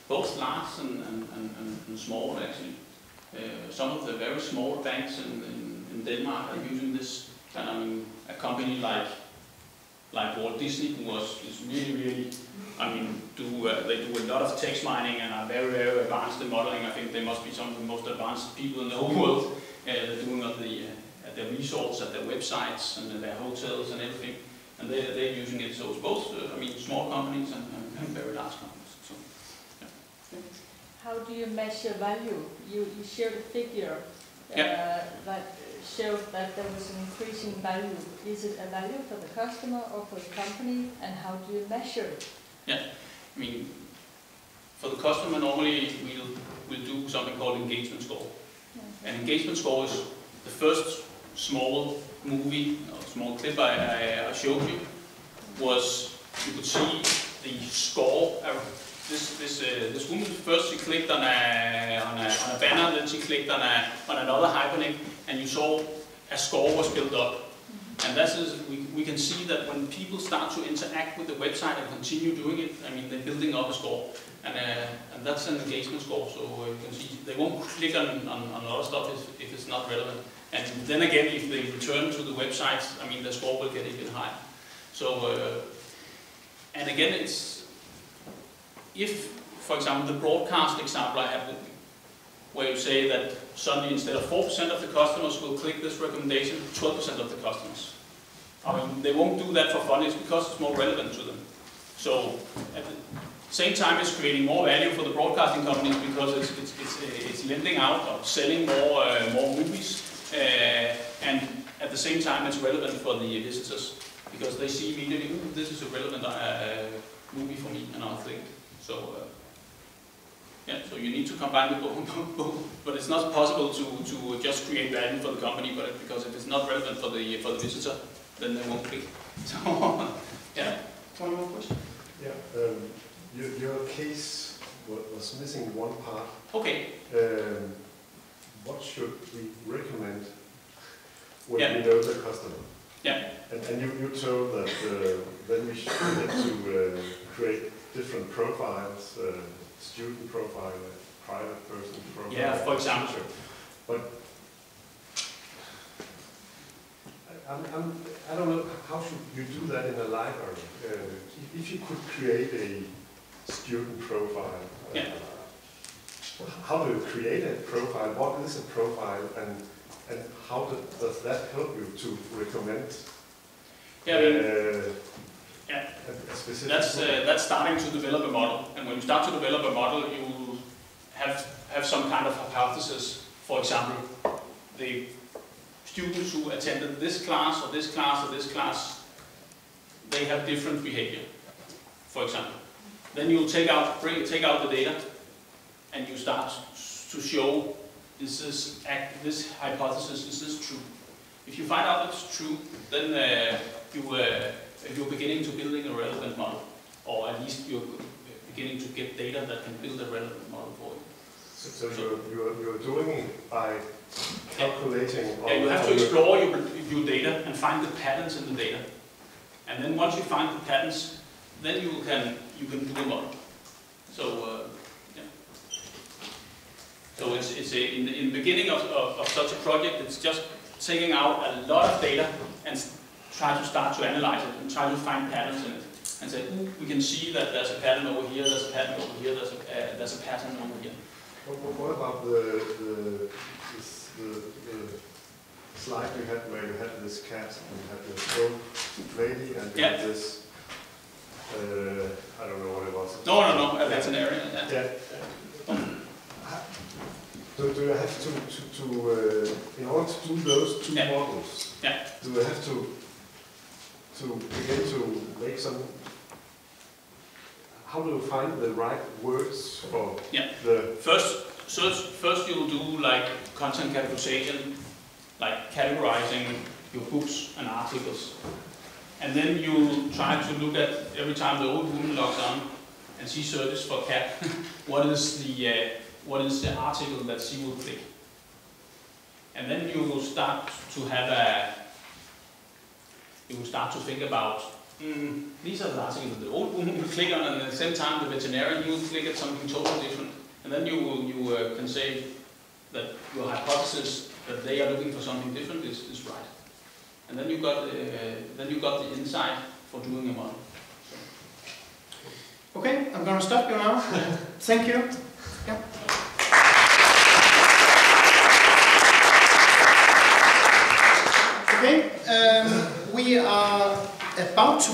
Both large and small, actually. Some of the very small banks in Denmark are using this. And I mean, a company like Walt Disney, who is really, I mean, they do a lot of text mining and are very advanced in modeling. I think they must be some of the most advanced people in the whole world. They're doing at their resorts, at their websites, and at their hotels and everything. And they're using it. So it's both, I mean, small companies and very large companies. So, yeah. How do you measure value? You shared a figure that showed that there was an increase in value. Is it a value for the customer or for the company, and how do you measure it? Yeah, I mean, for the customer, normally we'll do something called engagement score. Yeah. And engagement score is the first small movie, or small clip I showed you, was you could see the score. This woman first she clicked on a banner, then she clicked on another hyperlink, and you saw a score was built up. And we can see that when people start to interact with the website and continue doing it, I mean, they're building up a score. And that's an engagement score, so you can see they won't click on a lot of stuff if it's not relevant. And then again, if they return to the website, I mean, the score will get even higher. So, and again, if, for example, the broadcast example I have with me, where you say that suddenly instead of 4% of the customers will click this recommendation, 12% of the customers. I mean, they won't do that for fun, it's because it's more relevant to them. So at the same time, it's creating more value for the broadcasting companies because it's lending out or selling more movies, and at the same time, it's relevant for the visitors because they see immediately, ooh, this is a relevant movie for me, and I'll click. So. Yeah, so you need to combine the both, but it's not possible to just create value for the company, because if it's not relevant for the visitor, then they won't click. So, yeah. One more question. Yeah, your case was missing one part. Okay. What should we recommend when we know the customer? Yeah. And you told that then we should need to create different profiles. Student profile, private person profile. Yeah, for example. But I don't know, how should you do that in a library? If you could create a student profile, how do you create a profile? What is a profile, and how does that help you to recommend a specific? That's starting to develop a model, and when you start to develop a model, you have some kind of hypothesis. For example, the students who attended this class or this class or this class, they have different behavior, for example. Then you take out the data, and you start to show, this hypothesis, is this true? If you find out it's true, then you're beginning to building a relevant model, or at least you're beginning to get data that can build a relevant model for you. So you're doing it by calculating. Yeah, you have to explore your data and find the patterns in the data, and then once you find the patterns, then you can do a model. So so it's in the beginning of such a project, it's just taking out a lot of data and try to start to analyze it and try to find patterns in it, and say, we can see that there's a pattern over here, there's a pattern over here, there's a pattern over here. What about the slide you had where you had this cat and you had this old lady and you had this, I don't know what it was. No, that's an area. So do you have to in order to do those two models, do you have to begin to make some, how do you find the right words for the... First you'll do like content categorization, like categorizing your books and articles. And then you try to look at, every time the old woman logs on and she searches for cat, what is the article that she will click. And then you will start to have you will start to think about, these are the articles that the old woman will click on, and at the same time the veterinarian, you will click at something totally different. And then you can say that your hypothesis that they are looking for something different is right. And then you got the insight for doing a model. So. Okay, I'm going to stop you now. Thank you. Yeah. Okay, we are about to